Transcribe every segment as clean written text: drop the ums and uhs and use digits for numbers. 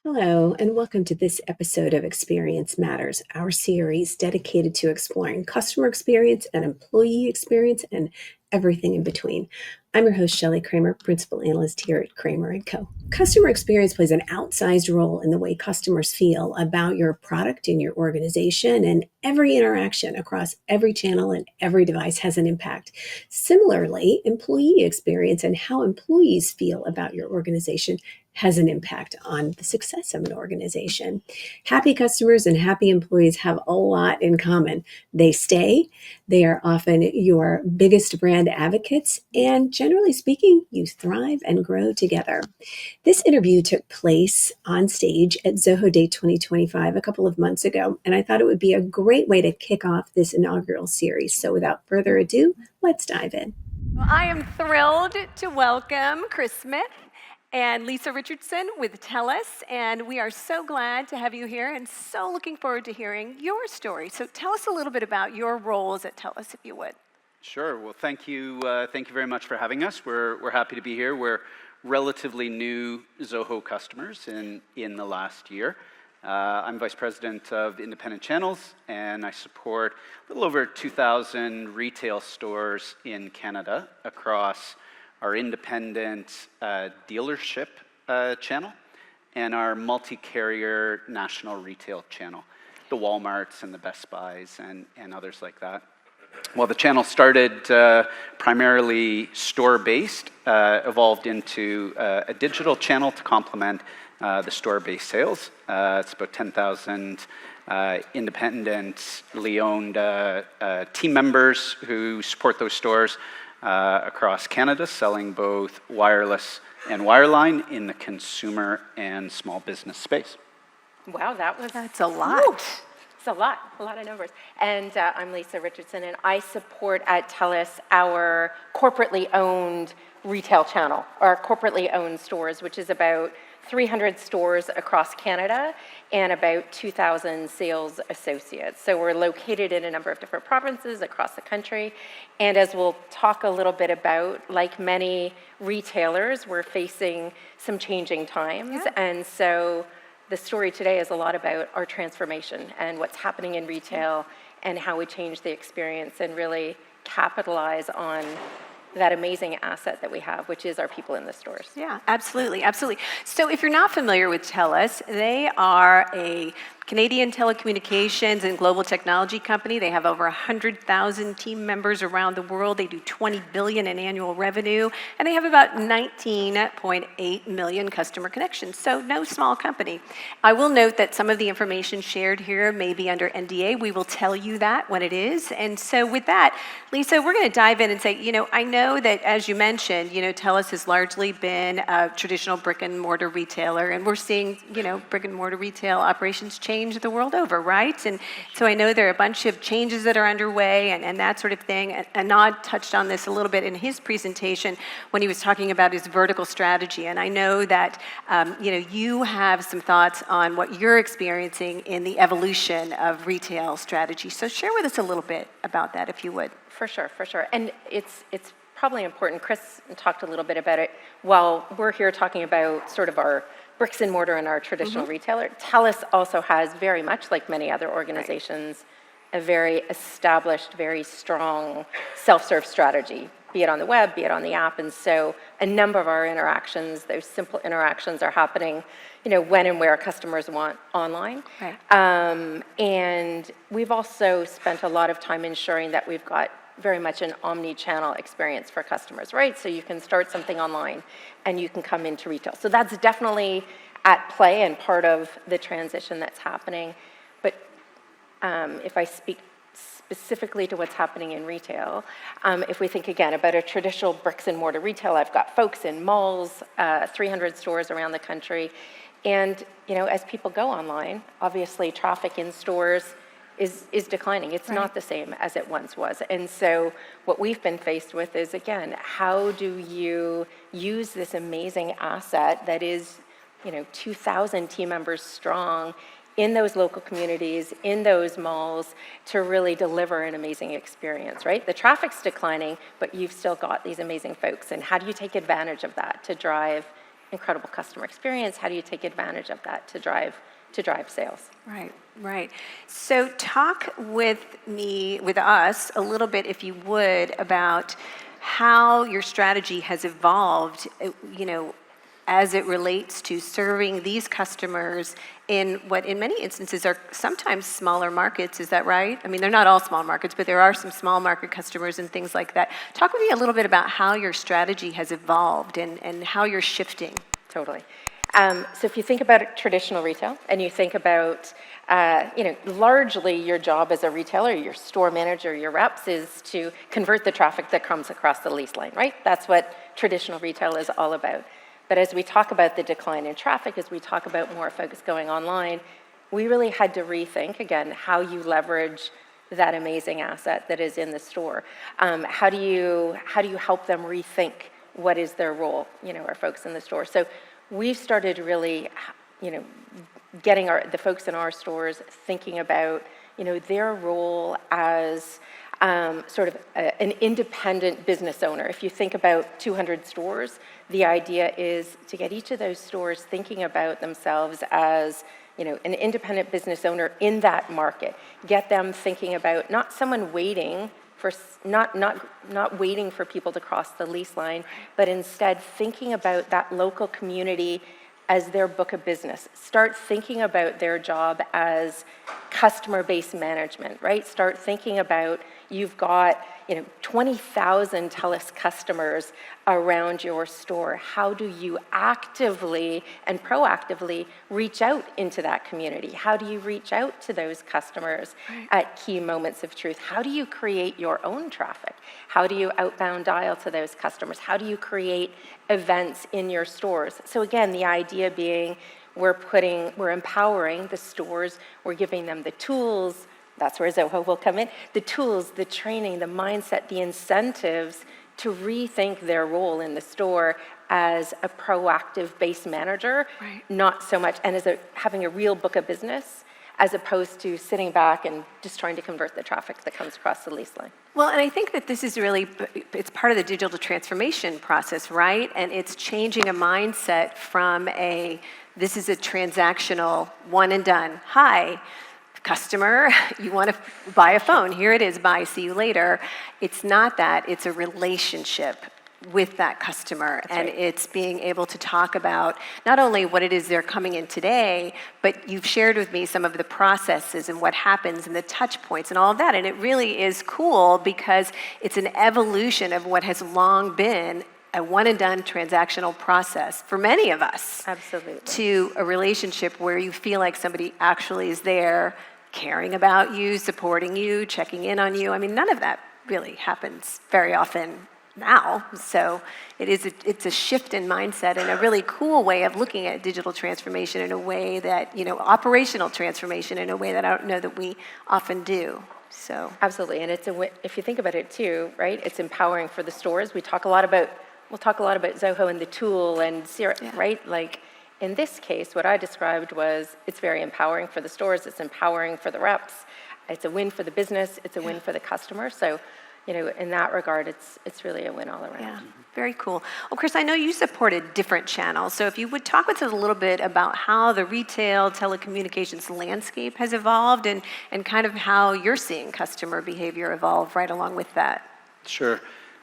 Hello, and welcome to this episode of Experience Matters, our series dedicated to exploring customer experience and employee experience and everything in between. I'm your host, Shelly Kramer, Principal Analyst here at Kramer&Co. Customer experience plays an outsized role in the way customers feel about your product in your organization, and every interaction across every channel and every device has an impact. Similarly, employee experience and how employees feel about your organization has an impact on the success of an organization. Happy customers and happy employees have a lot in common. They stay, they are often your biggest brand advocates, and generally speaking, you thrive and grow together. This interview took place on stage at ZohoDay 2025 a couple of months ago, and I thought it would be a great way to kick off this inaugural series. So without further ado, let's dive in. Well, I am thrilled to welcome Chris Smith and Lisa Richardson with Telus, and we are so glad to have you here and so looking forward to hearing your story. So tell us a little bit about your roles at Telus, if you would. Sure. Well, thank you very much for having us. We're happy to be here. We're relatively new Zoho customers in the last year. I'm Vice President of Independent Channels, and I support a little over 2,000 retail stores in Canada across our independent dealership channel and our multi-carrier national retail channel, the Walmarts and the Best Buys and others like that. Well, the channel started primarily store-based, evolved into a digital channel to complement the store-based sales. It's about 10,000 independently owned team members who support those stores across Canada, selling both wireless and wireline in the consumer and small business space. Wow, that's a lot. Woo. It's a lot of numbers. And I'm Lisa Richardson, and I support at Telus our corporately owned retail channel, our corporately owned stores, which is about 300 stores across Canada and about 2,000 sales associates. So we're located in a number of different provinces across the country. And as we'll talk a little bit about, like many retailers, we're facing some changing times. Yeah. And so the story today is a lot about our transformation and what's happening in retail and how we change the experience and really capitalize on that amazing asset that we have, which is our people in the stores. Yeah, absolutely. So if you're not familiar with Telus, they are a Canadian telecommunications and global technology company. They have over 100,000 team members around the world. They do $20 billion in annual revenue, and they have about 19.8 million customer connections. So no small company. I will note that some of the information shared here may be under NDA. We will tell you that when it is. And so with that, Lisa, we're going to dive in and say, I know that as you mentioned, Telus has largely been a traditional brick-and-mortar retailer, and we're seeing, brick-and-mortar retail operations change the world over, right? And so I know there are a bunch of changes that are underway and that sort of thing. And Anand touched on this a little bit in his presentation when he was talking about his vertical strategy. And I know that, you have some thoughts on what you're experiencing in the evolution of retail strategy. So share with us a little bit about that, if you would. For sure. And it's probably important. Chris talked a little bit about it while we're here talking about sort of our bricks and mortar and our traditional retailer. Telus also has, very much like many other organizations, a very established, very strong self-serve strategy, be it on the web, be it on the app. And so a number of our interactions, those simple interactions are happening, when and where customers want online. Right. And we've also spent a lot of time ensuring that we've got very much an omnichannel experience for customers, right? So you can start something online and you can come into retail. So that's definitely at play and part of the transition that's happening. But if I speak specifically to what's happening in retail, if we think again about a traditional bricks and mortar retail, I've got folks in malls, 300 stores around the country. And, as people go online, obviously traffic in stores is declining. It's right. Not the same as it once was. And so what we've been faced with is, again, how do you use this amazing asset that is, 2,000 team members strong in those local communities, in those malls, to really deliver an amazing experience, right? The traffic's declining, but you've still got these amazing folks. And how do you take advantage of that to drive incredible customer experience? How do you take advantage of that to drive sales? Right, right. So talk with us a little bit, if you would, about how your strategy has evolved, as it relates to serving these customers in what in many instances are sometimes smaller markets. Is that right? I mean, they're not all small markets, but there are some small market customers and things like that. Talk with me a little bit about how your strategy has evolved and how you're shifting. Totally. So if you think about traditional retail and you think about, largely your job as a retailer, your store manager, your reps is to convert the traffic that comes across the lease line, right? That's what traditional retail is all about. But as we talk about the decline in traffic, as we talk about more focus going online, we really had to rethink, again, how you leverage that amazing asset that is in the store. How do you help them rethink what is their role, our folks in the store? So we've started really, getting the folks in our stores thinking about, their role as sort of an independent business owner. If you think about 200 stores, the idea is to get each of those stores thinking about themselves as, an independent business owner in that market. Get them thinking about not someone waiting for, not waiting for people to cross the lease line, but instead thinking about that local community as their book of business. Start thinking about their job as customer-based management, right? Start thinking about, you've got 20,000 Telus customers around your store. How do you actively and proactively reach out into that community? How do you reach out to those customers at key moments of truth? How do you create your own traffic? How do you outbound dial to those customers? How do you create events in your stores? So again, the idea being we're empowering the stores, we're giving them the tools. That's where Zoho will come in. The tools, the training, the mindset, the incentives to rethink their role in the store as a proactive base manager, not so much, and as having a real book of business, as opposed to sitting back and just trying to convert the traffic that comes across the lease line. Well, and I think that this is really, it's part of the digital transformation process, right? And it's changing a mindset from this is a transactional one and done. Hi, customer, you want to buy a phone. Here it is, bye, see you later. It's not that, it's a relationship with that customer. That's and right. It's being able to talk about not only what it is they're coming in today, but you've shared with me some of the processes and what happens and the touch points and all of that. And it really is cool because it's an evolution of what has long been a one and done transactional process for many of us. Absolutely. To a relationship where you feel like somebody actually is there, caring about you, supporting you, checking in on you. I mean, none of that really happens very often now. So it's a shift in mindset and a really cool way of looking at digital transformation in a way that, operational transformation in a way that I don't know that we often do. So absolutely, and if you think about it too, right? It's empowering for the stores. We'll talk a lot about Zoho and the tool and CRM, right? Like in this case, what I described was it's very empowering for the stores. It's empowering for the reps. It's a win for the business. It's a win for the customer. So, in that regard, it's really a win all around. Yeah, very cool. Well, Chris, I know you supported different channels. So if you would talk with us a little bit about how the retail telecommunications landscape has evolved and kind of how you're seeing customer behavior evolve right along with that. Sure.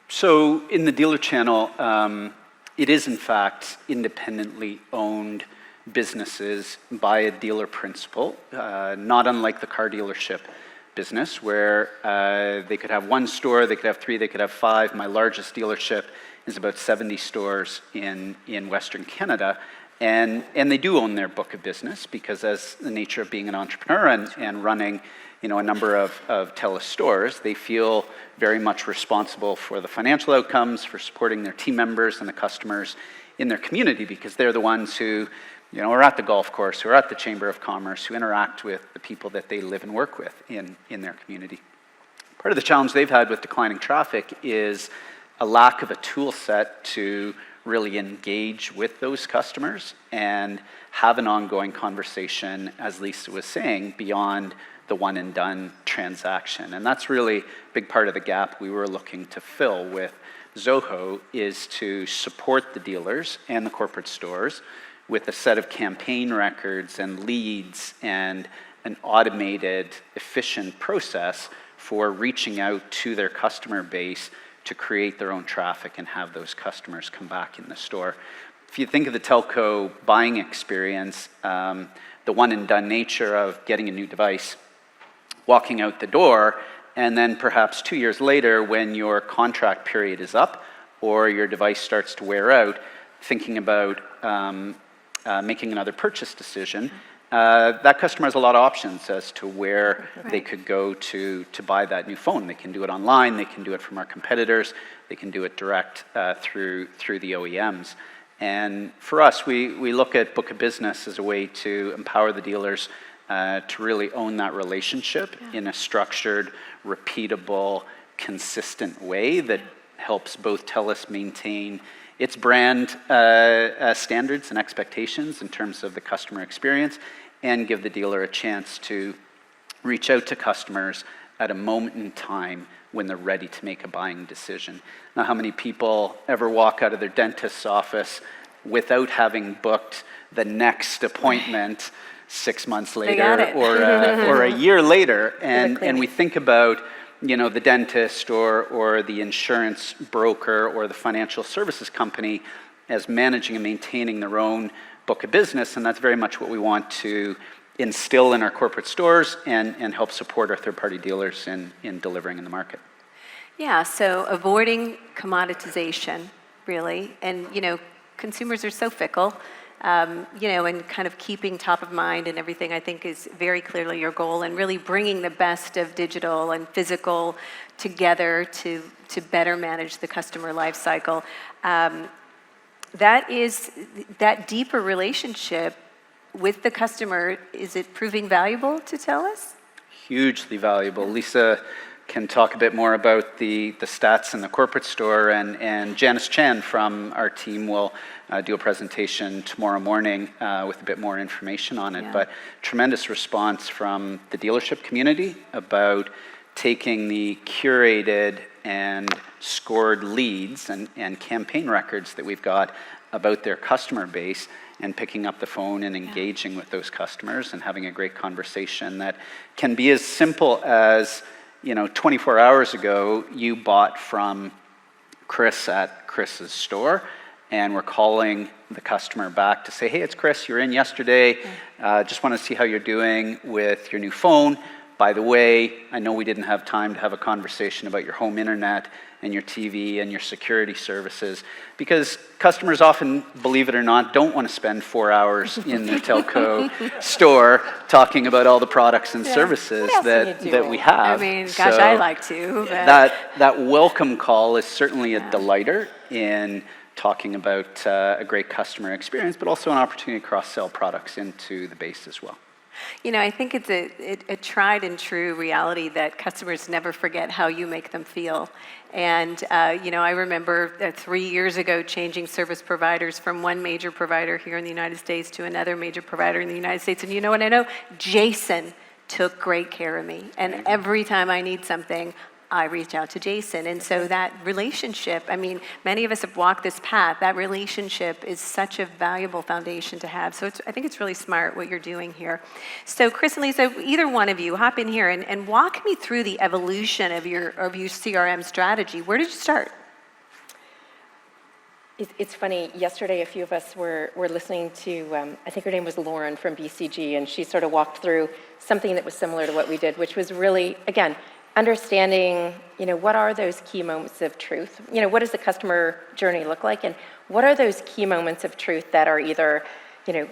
So in the dealer channel, it is in fact independently owned businesses by a dealer principal, not unlike the car dealership business where they could have one store, they could have three, they could have five. My largest dealership is about 70 stores in Western Canada. And they do own their book of business because as the nature of being an entrepreneur and running a number of Telus stores, they feel very much responsible for the financial outcomes, for supporting their team members and the customers in their community because they're the ones who are at the golf course, who are at the Chamber of Commerce, who interact with the people that they live and work with in their community. Part of the challenge they've had with declining traffic is a lack of a tool set to really engage with those customers and have an ongoing conversation, as Lisa was saying, beyond the one and done transaction. And that's really a big part of the gap we were looking to fill with Zoho is to support the dealers and the corporate stores with a set of campaign records and leads and an automated, efficient process for reaching out to their customer base to create their own traffic and have those customers come back in the store. If you think of the telco buying experience, the one and done nature of getting a new device, walking out the door, and then perhaps 2 years later when your contract period is up or your device starts to wear out, thinking about making another purchase decision, that customer has a lot of options as to where they could go to buy that new phone. They can do it online, they can do it from our competitors, they can do it direct through the OEMs. And for us, we look at book of business as a way to empower the dealers to really own that relationship in a structured, repeatable, consistent way that helps both Telus maintain its brand standards and expectations in terms of the customer experience, and give the dealer a chance to reach out to customers at a moment in time when they're ready to make a buying decision. Now, how many people ever walk out of their dentist's office without having booked the next appointment 6 months later or a year later? And we think about, you know, the dentist or the insurance broker or the financial services company as managing and maintaining their own book of business, and that's very much what we want to instill in our corporate stores and help support our third-party dealers in delivering in the market. Yeah, so avoiding commoditization, really, and, you know, consumers are so fickle, you know, and kind of keeping top of mind and everything, I think, is very clearly your goal, and really bringing the best of digital and physical together to better manage the customer life cycle. That deeper relationship with the customer, is it proving valuable to Telus? Hugely valuable. Lisa can talk a bit more about the stats in the corporate store, and Janice Chan from our team will do a presentation tomorrow morning with a bit more information on it. But tremendous response from the dealership community about taking the curated and scored leads and campaign records that we've got about their customer base and picking up the phone and engaging with those customers and having a great conversation that can be as simple as, you know, 24 hours ago, you bought from Chris at Chris's store, and we're calling the customer back to say, hey, it's Chris, you're in yesterday. Just want to see how you're doing with your new phone. By the way, I know we didn't have time to have a conversation about your home internet and your TV and your security services, because customers often, believe it or not, don't want to spend 4 hours in the telco store talking about all the products and services that we have. I mean, gosh, I like to. But that welcome call is certainly a delighter in talking about a great customer experience, but also an opportunity to cross-sell products into the base as well. You know, I think it's a tried and true reality that customers never forget how you make them feel. And, you know, I remember 3 years ago changing service providers from one major provider here in the United States to another major provider in the United States. And you know what I know? Jason took great care of me. And every time I need something, I reach out to Jason. And so that relationship, I mean, many of us have walked this path. That relationship is such a valuable foundation to have. So I think it's really smart what you're doing here. So Chris and Lisa, either one of you, hop in here and walk me through the evolution of your CRM strategy. Where did you start? It's funny, yesterday a few of us were listening to, I think her name was Lauren from BCG, and she sort of walked through something that was similar to what we did, which was really, again, understanding, you know, what are those key moments of truth? You know, what does the customer journey look like? And what are those key moments of truth that are either, you know,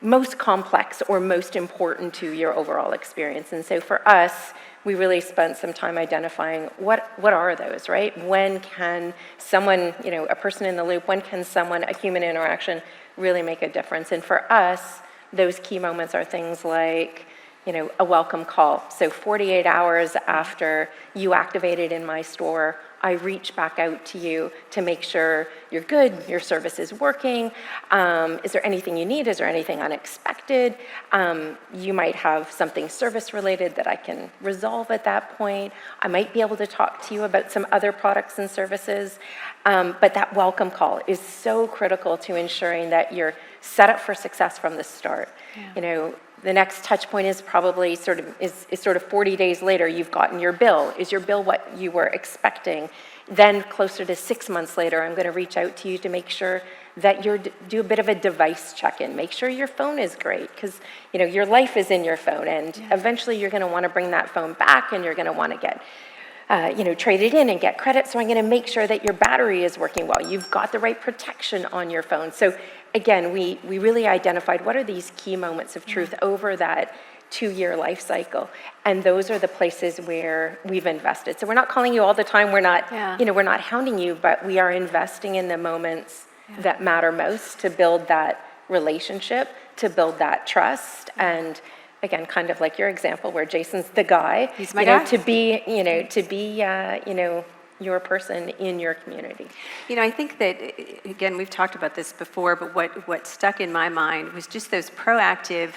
most complex or most important to your overall experience? And so for us, we really spent some time identifying what are those, right? When can someone, you know, a person in the loop, when can someone, a human interaction really make a difference? And for us, those key moments are things like, you know, a welcome call. So 48 hours after you activated in my store, I reach back out to you to make sure you're good, your service is working. Is there anything you need? Is there anything unexpected? You might have something service related that I can resolve at that point. I might be able to talk to you about some other products and services. But that welcome call is so critical to ensuring that you're set up for success from the start. Yeah. The next touch point is probably sort of 40 days later, you've gotten your bill. Is your bill what you were expecting? Then closer to 6 months later, I'm going to reach out to you to make sure that do a bit of a device check-in. Make sure your phone is great, because your life is in your phone, and eventually you're going to want to bring that phone back, and you're going to want to get trade it in and get credit. So I'm going to make sure that your battery is working well. You've got the right protection on your phone. So again, we really identified what are these key moments of truth over that 2-year life cycle. And those are the places where we've invested. So we're not calling you all the time. We're not, we're not hounding you, but we are investing in the moments that matter most to build that relationship, to build that trust. And again, kind of like your example where Jason's the guy, he's my guy. To be your person in your community. I think that, again, we've talked about this before, but what stuck in my mind was just the proactive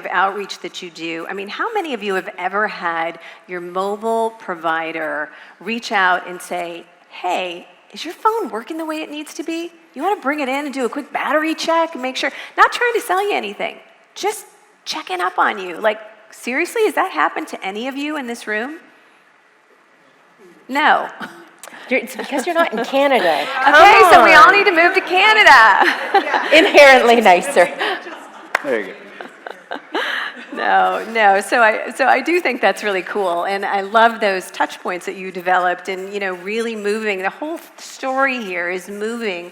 outreach that you do. I mean, how many of you have ever had your mobile provider reach out and say, hey, is your phone working the way it needs to be? You want to bring it in and do a quick battery check and make sure, not trying to sell you anything, just checking up on you. Like, seriously, has that happened to any of you in this room? No. It's because you're not in Canada. Okay, so we all need to move to Canada. Inherently nicer. There you go. No. So I do think that's really cool, and I love those touch points that you developed, and really moving. The whole story here is moving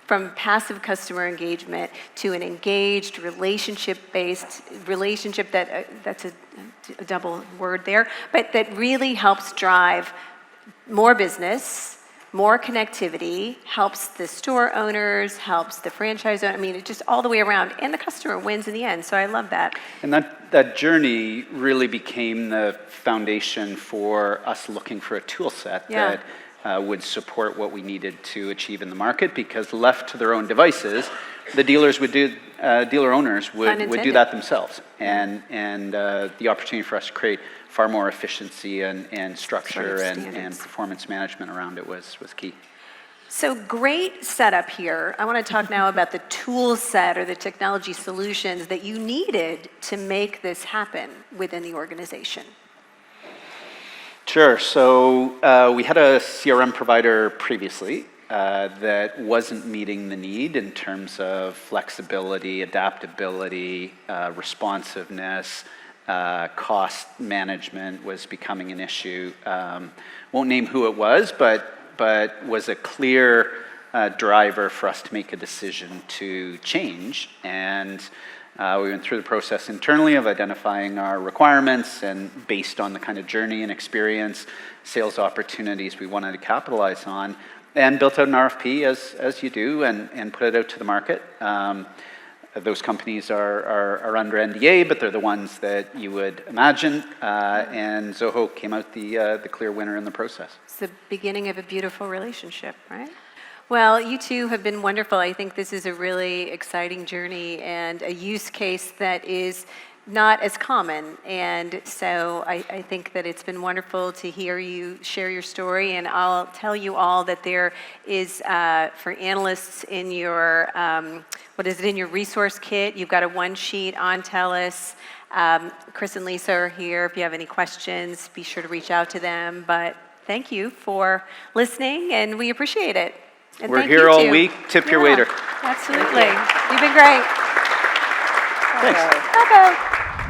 from passive customer engagement to an engaged, relationship-based relationship that's a double word there, but that really helps drive more business, more connectivity, helps the store owners, helps the franchise owner. I mean, it just all the way around, and the customer wins in the end. So I love that. And that journey really became the foundation for us looking for a tool set that would support what we needed to achieve in the market, because left to their own devices, the dealers would do, dealer owners would do that themselves. And the opportunity for us to create far more efficiency and structure and performance management around it was key. So great setup here. I want to talk now about the tool set or the technology solutions that you needed to make this happen within the organization. Sure. So we had a CRM provider previously that wasn't meeting the need in terms of flexibility, adaptability, responsiveness. Cost management was becoming an issue. Won't name who it was, but was a clear driver for us to make a decision to change. And we went through the process internally of identifying our requirements, and based on the kind of journey and experience, sales opportunities we wanted to capitalize on, and built out an RFP as you do, and put it out to the market. Those companies are under NDA, but they're the ones that you would imagine, and Zoho came out the clear winner in the process. It's the beginning of a beautiful relationship, right? Well, you two have been wonderful. I think this is a really exciting journey and a use case that is not as common. And so I think that it's been wonderful to hear you share your story. And I'll tell you all that there is, for analysts in your, in your resource kit, you've got a one sheet on Telus. Chris and Lisa are here. If you have any questions, be sure to reach out to them. But thank you for listening, and we appreciate it. And we're here all week. Tip your waiter. Absolutely. You've been great. Thanks. Okay.